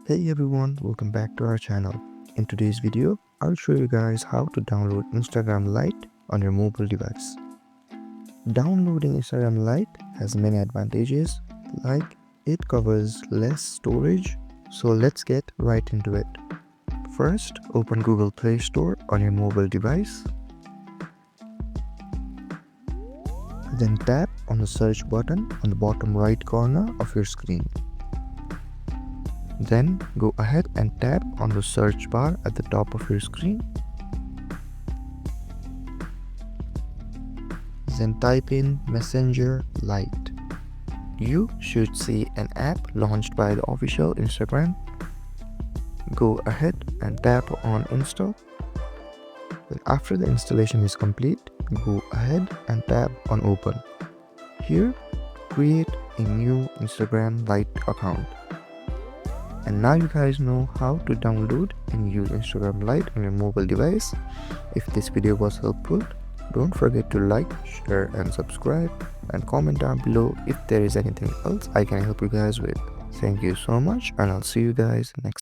Hey everyone, welcome back to our channel. In today's video, I'll show you guys how to download Instagram Lite on your mobile device. Downloading Instagram Lite has many advantages, like it covers less storage, so let's get right into it. First, open Google Play Store on your mobile device. Then tap on the search button on the bottom right corner of your screen. Then go ahead and tap on the search bar at the top of your screen. Then type in Messenger Lite. You should see an app launched by the official Instagram. Go ahead and tap on install. Then after the installation is complete, go ahead and tap on open. Here, create a new Instagram Lite account. And now you guys know how to download and use Instagram Lite on your mobile device. If this video was helpful, don't forget to like, share and subscribe, and comment down below if there is anything else I can help you guys with. Thank you so much, and I'll see you guys next time.